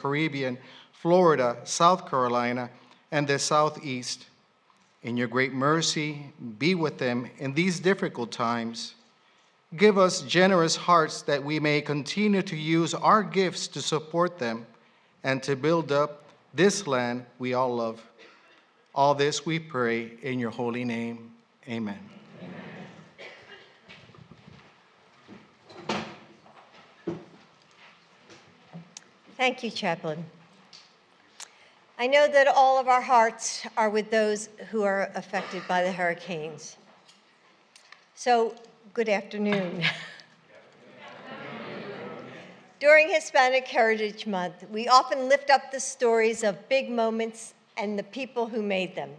Caribbean, Florida, South Carolina, and the Southeast. In your great mercy, be with them in these difficult times. Give us generous hearts that we may continue to use our gifts to support them and to build up this land we all love. All this we pray in your holy name. Amen. Thank you, Chaplain. I know that all of our hearts are with those who are affected by the hurricanes. So, good afternoon. During Hispanic Heritage Month, we often lift up the stories of big moments and the people who made them.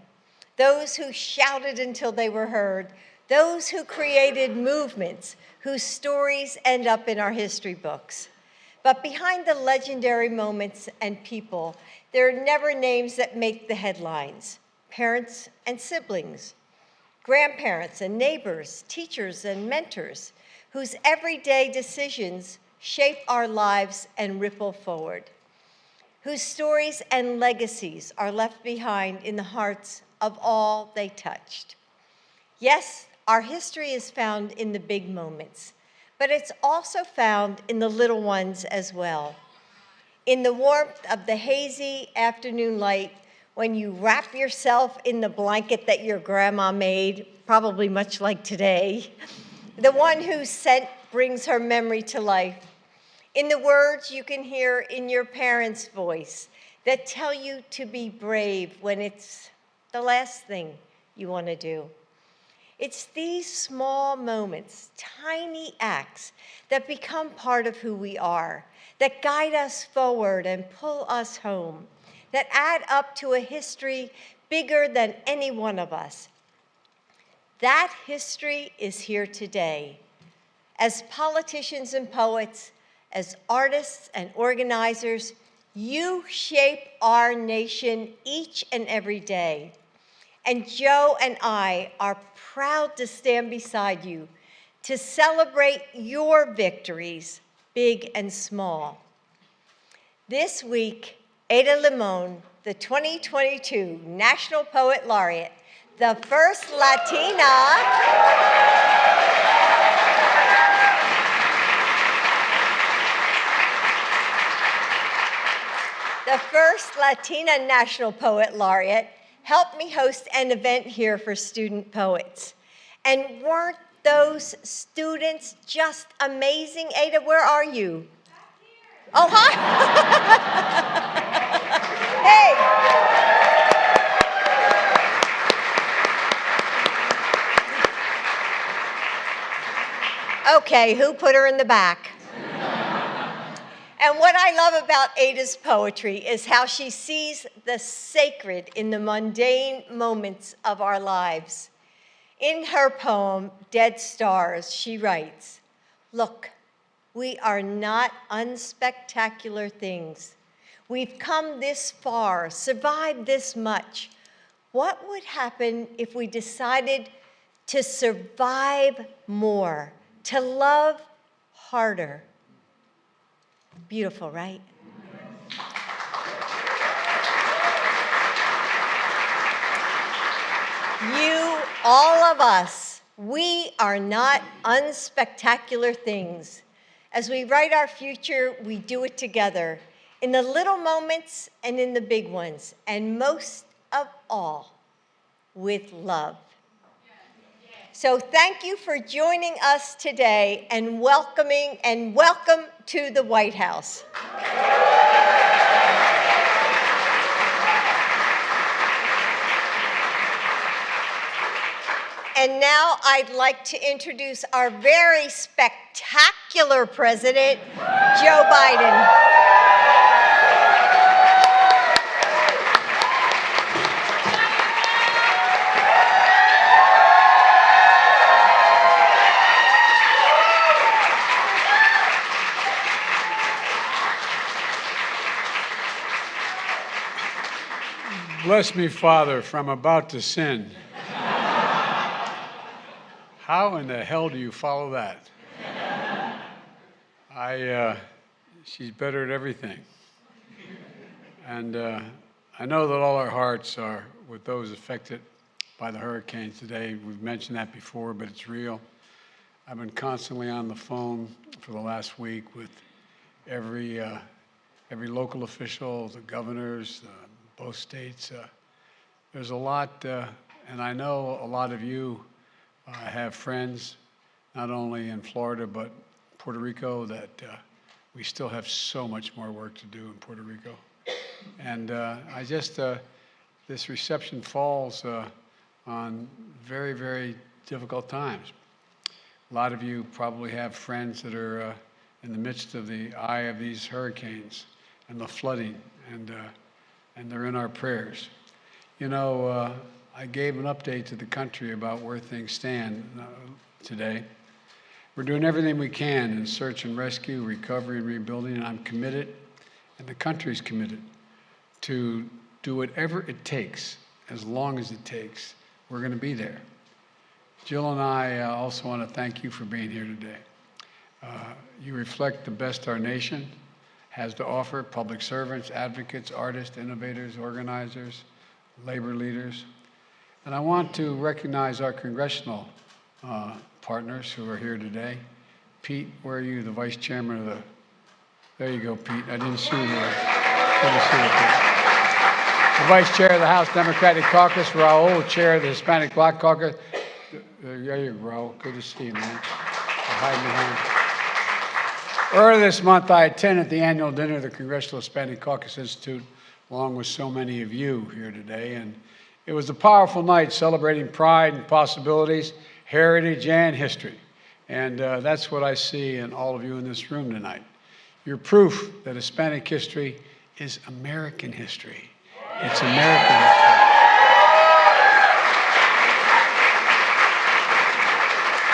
Those who shouted until they were heard, those who created movements whose stories end up in our history books. But behind the legendary moments and people, there are never names that make the headlines: parents and siblings, grandparents and neighbors, teachers and mentors, whose everyday decisions shape our lives and ripple forward, whose stories and legacies are left behind in the hearts of all they touched. Yes, our history is found in the big moments, but it's also found in the little ones as well. In the warmth of the hazy afternoon light, when you wrap yourself in the blanket that your grandma made, probably much like today, the one whose scent brings her memory to life. In the words you can hear in your parents' voice that tell you to be brave when it's the last thing you want to do. It's these small moments, tiny acts, that become part of who we are, that guide us forward and pull us home, that add up to a history bigger than any one of us. That history is here today. As politicians and poets, as artists and organizers, you shape our nation each and every day. And Joe and I are proud to stand beside you to celebrate your victories, big and small. This week, Ada Limon, the 2022 National Poet Laureate, the first Latina National Poet Laureate, helped me host an event here for student poets. And weren't those students just amazing? Ada, where are you? Oh, hi. Hey. Okay, who put her in the back? And what I love about Ada's poetry is how she sees the sacred in the mundane moments of our lives. In her poem, Dead Stars, she writes, "Look, we are not unspectacular things. We've come this far, survived this much. What would happen if we decided to survive more, to love harder?" Beautiful, right? You, all of us, we are not unspectacular things. As we write our future, we do it together, in the little moments and in the big ones, and most of all, with love. So thank you for joining us today and welcome to the White House. And now I'd like to introduce our very spectacular president, Joe Biden. Bless me, Father, for I'm about to sin. How in the hell do you follow that? She's better at everything. And I know that all our hearts are with those affected by the hurricanes today. We've mentioned that before, but it's real. I've been constantly on the phone for the last week with every local official, the governors, both states. There's a lot, and I know a lot of you have friends, not only in Florida, but Puerto Rico, that we still have so much more work to do in Puerto Rico. And this reception falls on very, very difficult times. A lot of you probably have friends that are in the midst of the eye of these hurricanes and the flooding, and they're in our prayers. You know, I gave an update to the country about where things stand today. We're doing everything we can in search and rescue, recovery and rebuilding, and I'm committed, and the country's committed, to do whatever it takes, as long as it takes. We're going to be there. Jill and I also want to thank you for being here today. You reflect the best our nation has to offer: public servants, advocates, artists, innovators, organizers, labor leaders. And I want to recognize our congressional partners who are here today. Pete, where are you, the vice chairman of the, there you go, Pete. I didn't see you there. Good to see you, Pete. The vice chair of the House Democratic Caucus, Raul, chair of the Hispanic Bloc Caucus. There you go, Raul. Good to see you, man. Hiding behind. Earlier this month, I attended the annual dinner of the Congressional Hispanic Caucus Institute, along with so many of you here today. And it was a powerful night celebrating pride and possibilities, heritage and history. And that's what I see in all of you in this room tonight. You're proof that Hispanic history is American history. It's American history.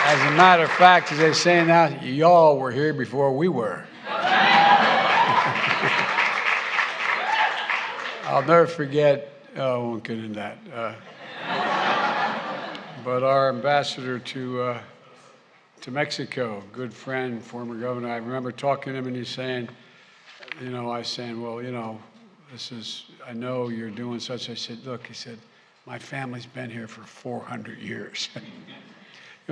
As a matter of fact, as they say now, y'all were here before we were. I'll never forget, I won't get into that. But our ambassador to Mexico, good friend, former governor, I remember talking to him and he's saying, you know, I was saying, well, you know, I know you're doing such. I said, look, he said, my family's been here for 400 years. You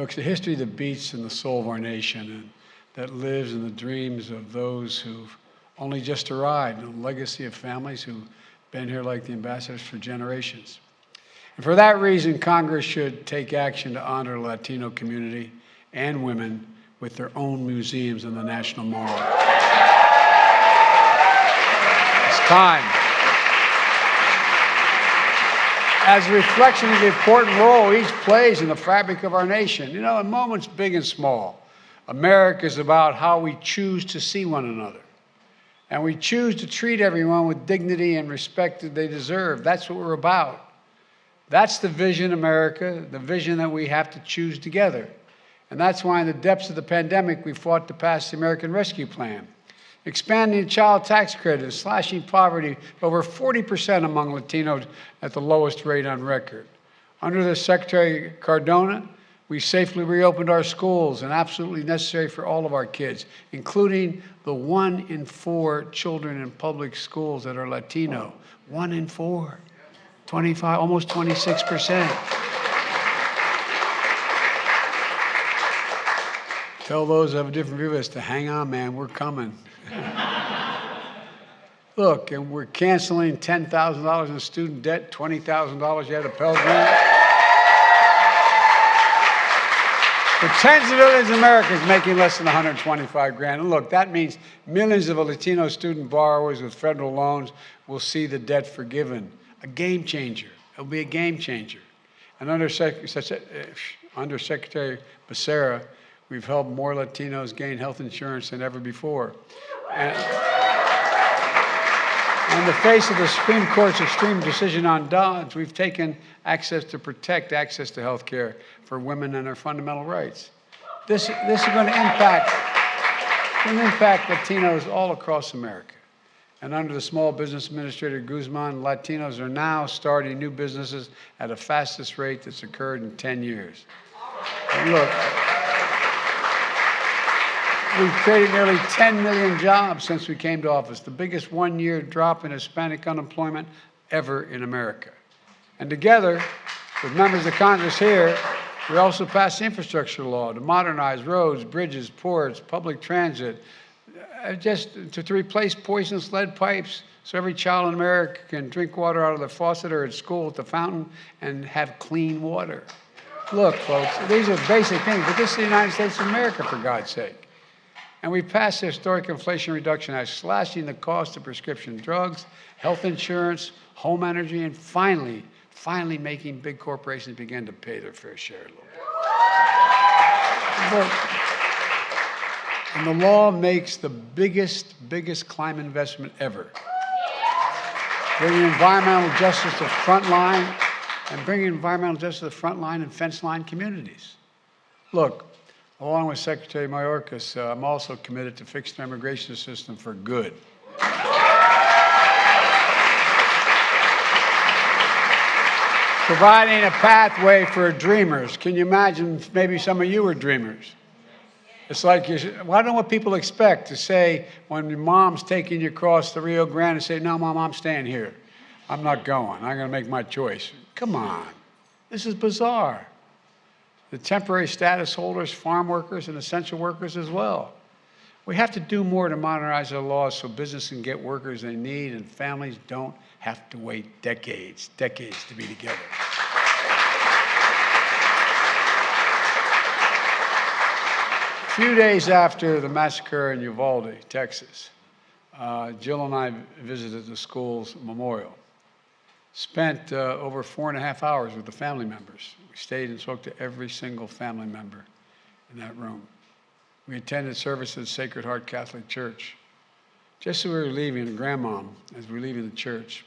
know, it's the history that beats in the soul of our nation and that lives in the dreams of those who've only just arrived, a legacy of families who've been here like the ambassadors for generations. And for that reason, Congress should take action to honor the Latino community and women with their own museums in the National Mall. It's time. As a reflection of the important role each plays in the fabric of our nation, you know, in moments big and small, America is about how we choose to see one another. And we choose to treat everyone with dignity and respect that they deserve. That's what we're about. That's the vision, America, the vision that we have to choose together. And that's why in the depths of the pandemic, we fought to pass the American Rescue Plan, expanding the child tax credit and slashing poverty over 40% among Latinos at the lowest rate on record. Under the Secretary Cardona, we safely reopened our schools, and absolutely necessary for all of our kids, including the 1 in 4 children in public schools that are Latino. 1 in 4, 25, almost 26%. Tell those who have a different view of us to hang on, man, we're coming. Look, and we're canceling $10,000 in student debt, $20,000 you had a Pell Grant. For tens of millions of Americans making less than $125 grand. And look, that means millions of Latino student borrowers with federal loans will see the debt forgiven. A game changer. It'll be a game changer. And under Secretary Becerra, we've helped more Latinos gain health insurance than ever before. And in the face of the Supreme Court's extreme decision on Dobbs, we've taken access to protect access to health care for women and their fundamental rights. This is going to impact Latinos all across America. And under the Small Business Administrator Guzman, Latinos are now starting new businesses at the fastest rate that's occurred in 10 years. And look, We've created nearly 10 million jobs since we came to office, the biggest one-year drop in Hispanic unemployment ever in America. And together, with members of Congress here, we also passed the infrastructure law to modernize roads, bridges, ports, public transit, just to replace poisonous lead pipes so every child in America can drink water out of the faucet or at school at the fountain and have clean water. Look, folks, these are basic things, but this is the United States of America, for God's sake. And we passed the historic Inflation Reduction Act, slashing the cost of prescription drugs, health insurance, home energy, and finally making big corporations begin to pay their fair share a little bit. And the law makes the biggest climate investment ever. Bringing environmental justice to the front line, and bringing environmental justice to the front line and fence line communities. Look, along with Secretary Mayorkas, I'm also committed to fixing the immigration system for good. Providing a pathway for dreamers. Can you imagine maybe some of you were dreamers? It's like, I don't know what people expect to say when your mom's taking you across the Rio Grande and say, no, Mom, I'm staying here. I'm not going. I'm going to make my choice. Come on. This is bizarre. The temporary status holders, farm workers, and essential workers as well. We have to do more to modernize our laws so business can get workers they need and families don't have to wait decades to be together. A few days after the massacre in Uvalde, Texas, Jill and I visited the school's memorial. Spent over 4.5 hours with the family members. We stayed and spoke to every single family member in that room. We attended service at Sacred Heart Catholic Church. Just as we were leaving, a grandmom, as we were leaving the church,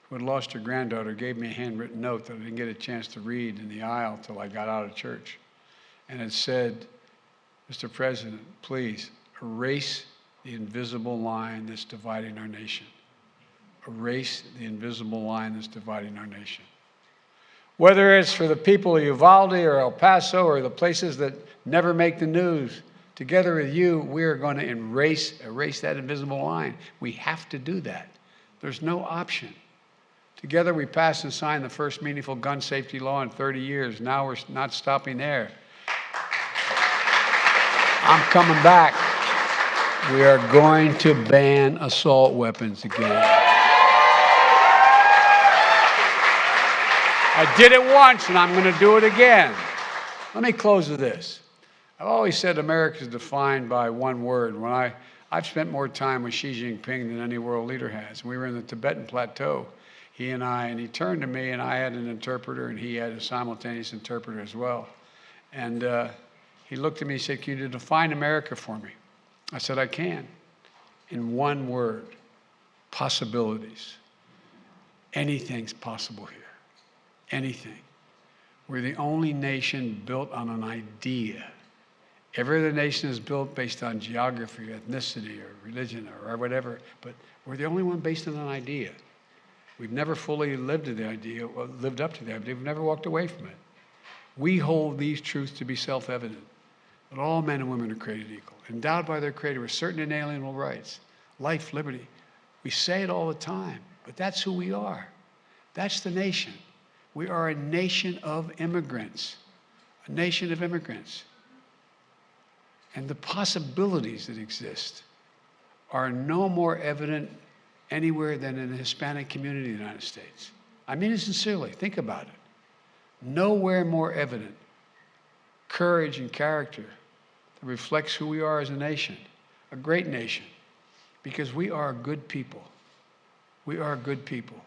who had lost her granddaughter, gave me a handwritten note that I didn't get a chance to read in the aisle till I got out of church. And it said, Mr. President, please erase the invisible line that's dividing our nation. Erase the invisible line that's dividing our nation. Whether it's for the people of Uvalde or El Paso or the places that never make the news, together with you, we are going to erase that invisible line. We have to do that. There's no option. Together we passed and signed the first meaningful gun safety law in 30 years. Now we're not stopping there. I'm coming back. We are going to ban assault weapons again. I did it once, and I'm going to do it again. Let me close with this. I've always said America is defined by one word. I've spent more time with Xi Jinping than any world leader has. We were in the Tibetan Plateau, he and I, and he turned to me, and I had an interpreter, and he had a simultaneous interpreter as well. And he looked at me and said, can you define America for me? I said, I can. In one word, possibilities. Anything's possible here. Anything. We're the only nation built on an idea. Every other nation is built based on geography, ethnicity, or religion, or whatever, but we're the only one based on an idea. We've never fully lived up to the idea. We've never walked away from it. We hold these truths to be self-evident, that all men and women are created equal, endowed by their Creator with certain inalienable rights, life, liberty. We say it all the time, but that's who we are. That's the nation. We are a nation of immigrants, a nation of immigrants. And the possibilities that exist are no more evident anywhere than in the Hispanic community in the United States. I mean it sincerely. Think about it. Nowhere more evident courage and character that reflects who we are as a nation, a great nation, because we are good people. We are good people.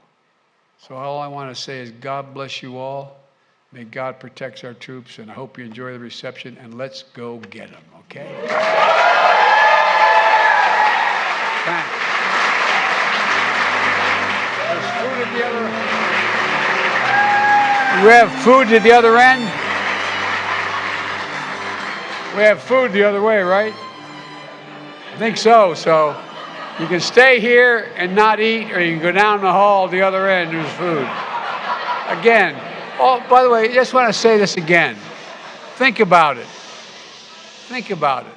So all I want to say is God bless you all. May God protect our troops, and I hope you enjoy the reception, and let's go get them, okay? Thanks. There's food at the other end. We have food at the other end? We have food the other way, right? I think so. So you can stay here and not eat, or you can go down the hall the other end, there's food. Again, oh, by the way, I just want to say this again. Think about it. Think about it.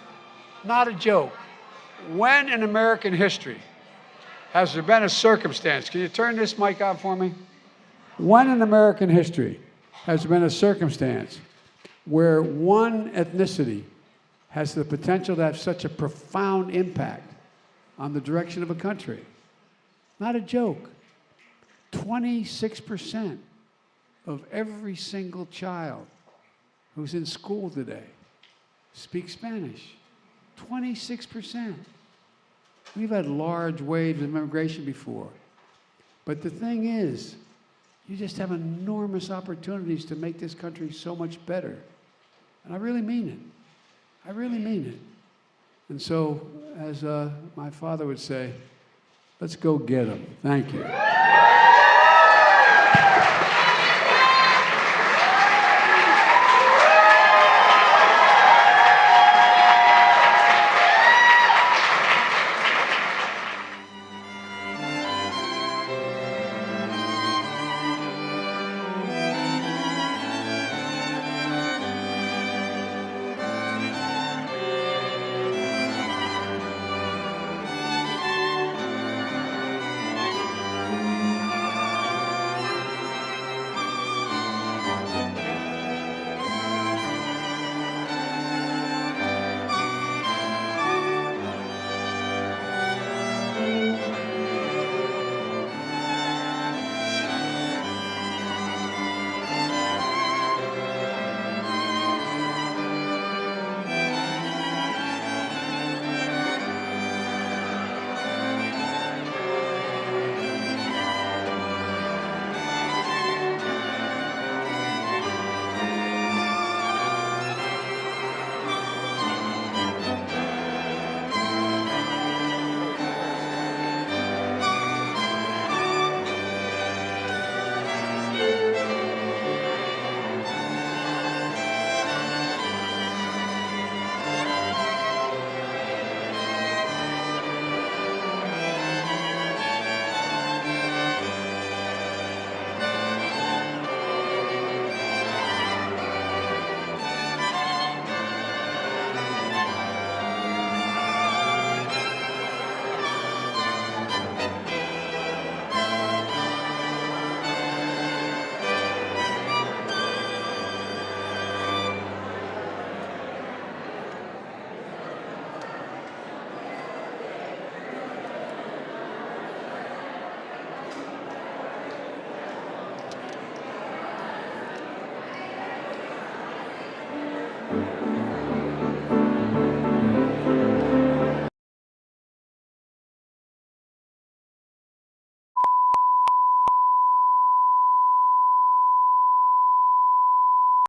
Not a joke. When in American history has there been a circumstance? Can you turn this mic on for me? When in American history has there been a circumstance where one ethnicity has the potential to have such a profound impact on the direction of a country? Not a joke. 26% of every single child who's in school today speaks Spanish. 26%. We've had large waves of immigration before. But the thing is, you just have enormous opportunities to make this country so much better. And I really mean it. I really mean it. And so, as my father would say, let's go get them. Thank you.